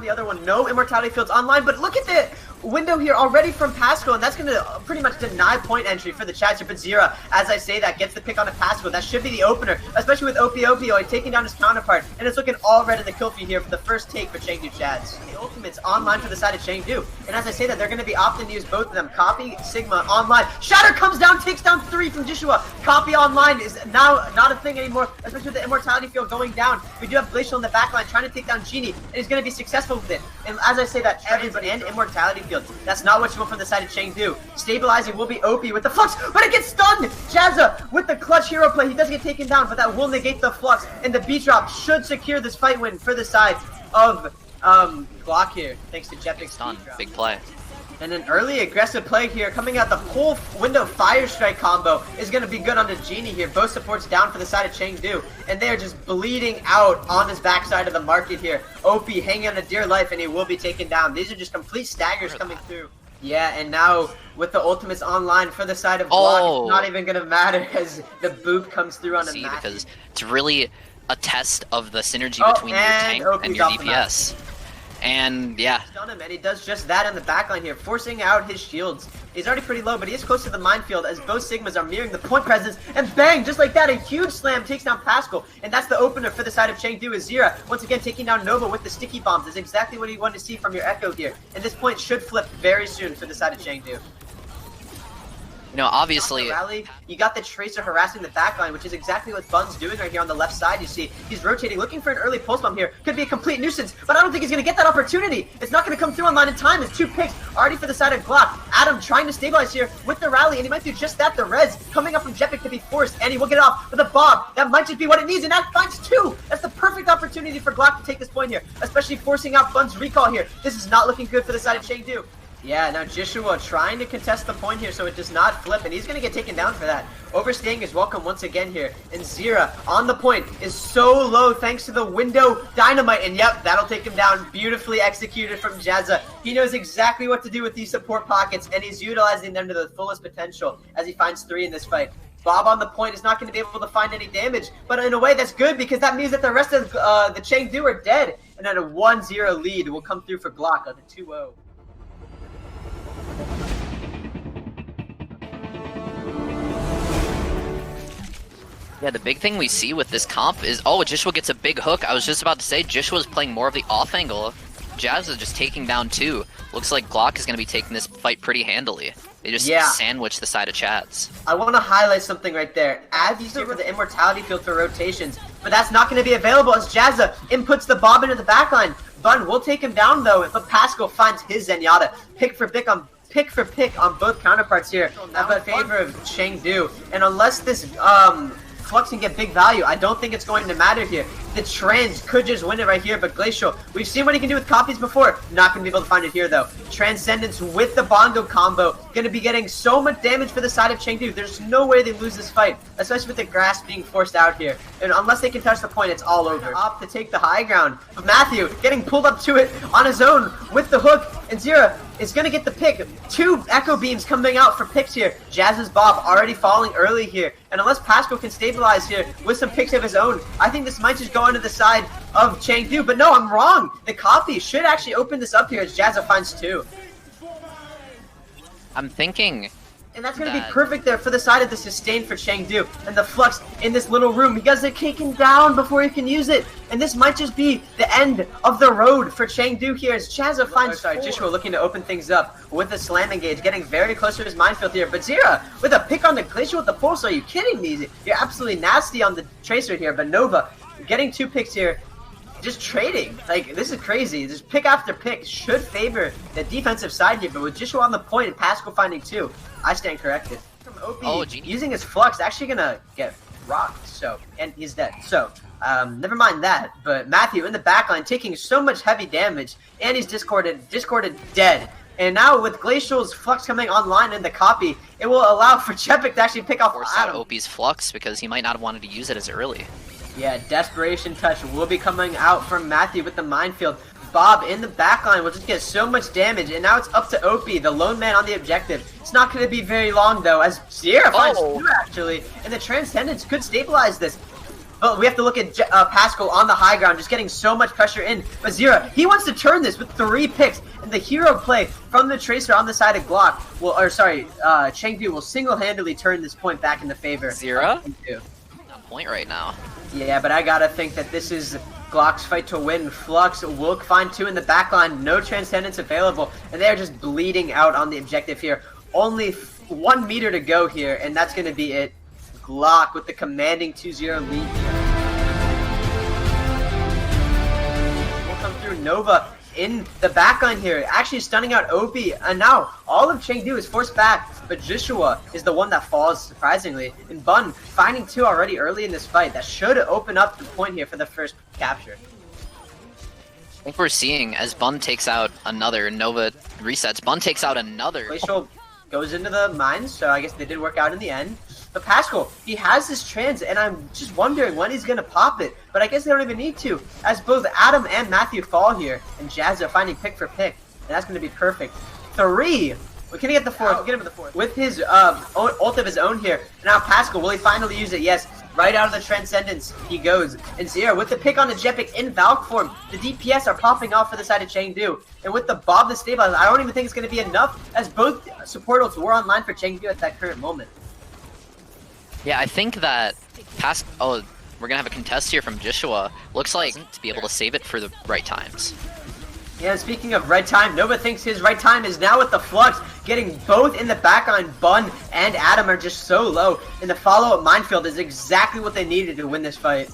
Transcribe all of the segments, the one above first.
down the other one. No immortality fields online, but look at the window here already from Pascal, and that's going to pretty much deny point entry for the Chads here. But Zira, as I say that, gets the pick on a Pascal. That should be the opener, especially with Opioid taking down his counterpart, and it's looking all red in the kill feed here for the first take for Chengdu Chads. The ultimate's online for the side of Chengdu, and as I say that, they're going to be opting to use both of them. Copy, Sigma, online. Shatter comes down, takes down 3 from Joshua. Copy online is now not a thing anymore, especially with the immortality field going down. We do have Glacial in the backline trying to take down Genie, and he's going to be successful with it. And as I say that, everybody and immortality field. That's not what you want from the side of Chengdu. Stabilizing will be OP with the Flux, but it gets stunned! Jazza with the clutch hero play. He does get taken down, but that will negate the Flux, and the beat drop should secure this fight win for the side of Glock here, thanks to Jepic's stun. Big play. And an early aggressive play here coming out the full window fire strike combo is going to be good on the Genie here. Both supports down for the side of Chengdu, and they're just bleeding out on his backside of the market here. OP hanging on a dear life, and he will be taken down. These are just complete staggers coming through. Yeah, and now with the ultimates online for the side of Glock, it's not even going to matter as the boop comes through on a match. Because it's really a test of the synergy between your tank and your DPS. And yeah, stun him, and he does just that in the backline here, forcing out his shields. He's already pretty low, but he is close to the minefield as both Sigmas are mirroring the point presence, and bang, just like that, a huge slam takes down Pascal, and that's the opener for the side of Chengdu. Is Zira once again taking down Nova with the sticky bombs. Is exactly what you want to see from your Echo here, and this point should flip very soon for the side of Chengdu. You know, obviously, rally, you got the Tracer harassing the backline, which is exactly what Bun's doing right here on the left side. You see, he's rotating, looking for an early pulse bomb here. Could be a complete nuisance, but I don't think he's going to get that opportunity. It's not going to come through online in time. It's 2 picks already for the side of Glock. Adam trying to stabilize here with the rally, and he might do just that. The res coming up from Jepic to be forced, and he will get it off with a bomb. That might just be what it needs, and that finds 2. That's the perfect opportunity for Glock to take this point here, especially forcing out Bun's recall here. This is not looking good for the side of Chengdu. Yeah, now Joshua trying to contest the point here so it does not flip, and he's going to get taken down for that. Overstaying is welcome once again here, and Zira on the point is so low thanks to the window dynamite, and yep, that'll take him down. Beautifully executed from Jazza. He knows exactly what to do with these support pockets, and he's utilizing them to the fullest potential as he finds 3 in this fight. Bob on the point is not going to be able to find any damage, but in a way that's good because that means that the rest of the Chengdu are dead, and then a 1-0 lead will come through for Glock on the 2-0. Yeah, the big thing we see with this comp is, Joshua gets a big hook. I was just about to say, Joshua's playing more of the off angle. Jazz is just taking down 2. Looks like Glock is going to be taking this fight pretty handily. They just sandwich the side of Chads. I want to highlight something right there. As you see for the immortality field for rotations, but that's not going to be available as Jazza inputs the bomb into the backline. Bun will take him down though, but Pascal finds his Zenyatta. Pick for pick on both counterparts here in favor of Chengdu. And unless this Flux can get big value, I don't think it's going to matter here. The Trans could just win it right here, but Glacial, we've seen what he can do with copies before. Not going to be able to find it here, though. Transcendence with the Bongo combo. Going to be getting so much damage for the side of Chengdu. There's no way they lose this fight, especially with the grass being forced out here. And unless they can touch the point, it's all over. Opt to take the high ground. But Matthew getting pulled up to it on his own with the hook. And Zira is going to get the pick. 2 echo beams coming out for picks here. Jazz's Bob already falling early here. And unless Pascal can stabilize here with some picks of his own, I think this might just go into the side of Chengdu. But no, I'm wrong. The copy should actually open this up here as Jazza finds 2. I'm thinking... And that's going to be perfect there for the side of the sustain for Chengdu. And the Flux in this little room. He gets it taken down before he can use it. And this might just be the end of the road for Chengdu here as Chazza finds... Joshua looking to open things up with a slam engage. Getting very close to his minefield here. But Zira with a pick on the Glacier with the pulse. Are you kidding me? You're absolutely nasty on the Tracer here. But Nova getting 2 picks here. Just trading. Like, this is crazy. Just pick after pick should favor the defensive side here. But with Joshua on the point and Pascal finding 2, I stand corrected. From OP, using his Flux, actually gonna get rocked. So, and he's dead. So, never mind that. But Matthew in the backline taking so much heavy damage, and he's discorded dead. And now with Glacial's Flux coming online in the copy, it will allow for Jepic to actually pick off Adam. OP's Flux because he might not have wanted to use it as early. Yeah, Desperation Touch will be coming out from Matthew with the minefield. Bob in the backline will just get so much damage, and now it's up to OP, the lone man on the objective. It's not going to be very long, though, as Sierra finds 2, actually, and the Transcendence could stabilize this. But we have to look at Pascal on the high ground, just getting so much pressure in. But Zira, he wants to turn this with 3 picks. And the hero play from the Tracer on the side of Glock, Chengdu will single-handedly turn this point back in the favor. Zira? On point right now. Yeah, but I gotta think that this is Glock's fight to win. Flux will find 2 in the backline, no Transcendence available, and they're just bleeding out on the objective here. Only 1 meter to go here, and that's gonna be it. Glock with the commanding 2-0 lead. Will come through Nova in the backline here, actually stunning out OP, and now all of Chengdu is forced back, but Joshua is the one that falls, surprisingly, and Bun finding 2 already early in this fight. That should open up the point here for the first capture. I think we're seeing, as Bun takes out another, Nova resets, Bun takes out another. Glacial goes into the mines, so I guess they did work out in the end. But Pascal, he has this trans, and I'm just wondering when he's going to pop it. But I guess they don't even need to, as both Adam and Matthew fall here, and Jazz are finding pick for pick, and that's going to be perfect. 3! We can get the 4th, get him the 4th. With his ult of his own here. Now Pascal, will he finally use it? Yes. Right out of the Transcendence, he goes. And Zira, with the pick on the Jepic in Valk form, the DPS are popping off for the side of Chengdu. And with the Bob the Stabilizer, I don't even think it's going to be enough, as both support ults were online for Chengdu at that current moment. Yeah, I think that we're gonna have a contest here from Joshua. Looks like to be able to save it for the right times. Yeah, speaking of right time, Nova thinks his right time is now with the Flux, getting both in the back on. Bun and Adam are just so low, and the follow-up minefield is exactly what they needed to win this fight.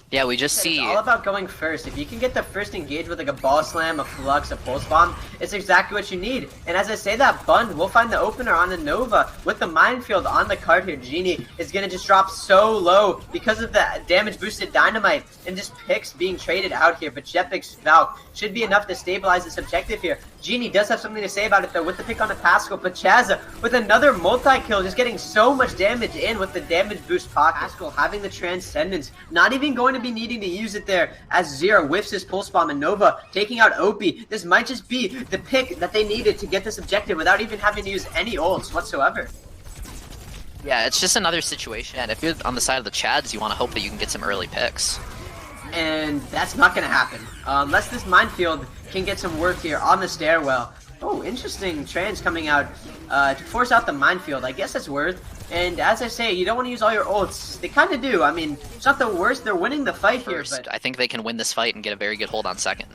Yeah, we just see... It's all about going first. If you can get the first engage with like a ball slam, a flux, a pulse bomb, it's exactly what you need. And as I say that, Bun will find the opener on the Nova. With the minefield on the card here, Genie is going to just drop so low because of the damage boosted dynamite and just picks being traded out here. But Jepic's Valk should be enough to stabilize this objective here. Genie does have something to say about it though with the pick on the Pascal, but Chazza with another multi-kill, just getting so much damage in with the damage boost pocket. Pascal having the Transcendence, not even going to be needing to use it there as Zero whiffs his pulse bomb, and Nova taking out Opie. This might just be the pick that they needed to get this objective without even having to use any ults whatsoever. Yeah, it's just another situation, and if you're on the side of the Chads, you want to hope that you can get some early picks. And that's not going to happen unless this minefield can get some work here on the stairwell. Oh, interesting trans coming out to force out the minefield. I guess it's worth. And as I say, you don't want to use all your ults. They kind of do. I mean, it's not the worst. They're winning the fight here. But I think they can win this fight and get a very good hold on second.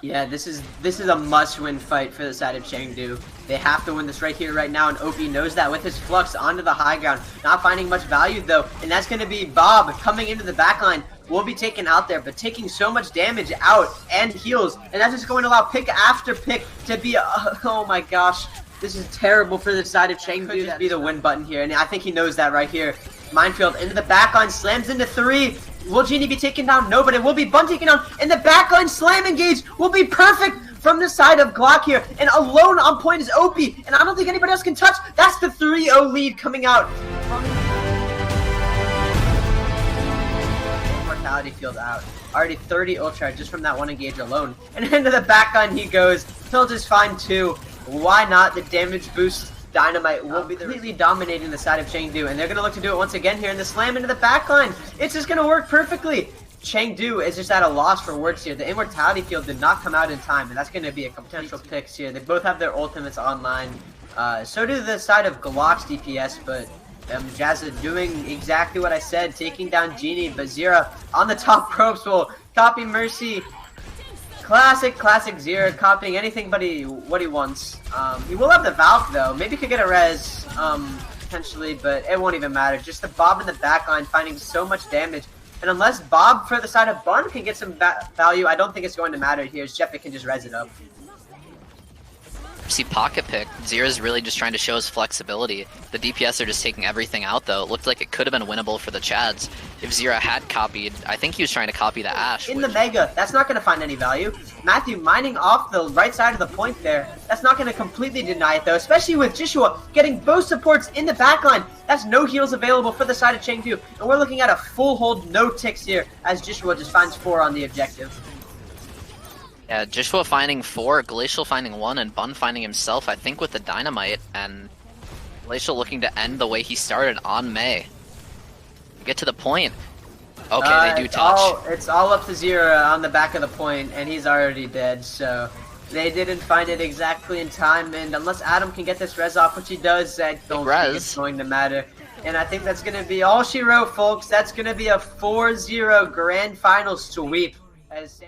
Yeah, this is a must-win fight for the side of Chengdu. They have to win this right here, right now, and Opie knows that with his flux onto the high ground. Not finding much value, though, and that's going to be Bob coming into the backline. Will be taken out there, but taking so much damage out and heals, and that's just going to allow pick after pick to be oh my gosh, this is terrible for the side of Chengdu. Could just be the win button here, and I think he knows that right here. Minefield into the backline, slams into 3. Will Genie be taken down? No, but it will be Bun taken down, and the backline slam engage will be perfect from the side of Glock here, and alone on point is Opie, and I don't think anybody else can touch. That's the 3-0 lead coming out from Mortality field out. Already 30 ultra just from that one engage alone. And into the backline he goes. He'll just find 2. Why not? The damage boost dynamite will be completely dominating the side of Chengdu, and they're going to look to do it once again here in the slam into the backline. It's just going to work perfectly. Chengdu is just at a loss for words here. The immortality field did not come out in time, and that's going to be a potential picks here. They both have their ultimates online. So do the side of Glock's DPS, but Jazza doing exactly what I said, taking down Genie. But Zira on the top ropes will copy Mercy. Classic Zira, copying anything but what he wants. He will have the Valk though. Maybe he could get a res, potentially, but it won't even matter. Just the Bob in the backline finding so much damage. And unless Bob for the side of Bun can get some value, I don't think it's going to matter here, as Jeff can just res it up. See pocket pick. Zira's really just trying to show his flexibility. The DPS are just taking everything out though. It looked like it could have been winnable for the Chads. If Zira had copied, I think he was trying to copy the Ashe. In the Mega, that's not going to find any value. Matthew mining off the right side of the point there. That's not going to completely deny it though, especially with Joshua getting both supports in the backline. That's no heals available for the side of Chengdu. And we're looking at a full hold, no ticks here, as Joshua just finds 4 on the objective. Yeah, Joshua finding 4, Glacial finding 1, and Bun finding himself, I think, with the dynamite, and Glacial looking to end the way he started on May. Get to the point. Okay, they do touch. It's all up to Zero on the back of the point, and he's already dead, so they didn't find it exactly in time, and unless Adam can get this res off, which he does, I don't think it's going to matter. And I think that's going to be all she wrote, folks. That's going to be a 4-0 grand final sweep. As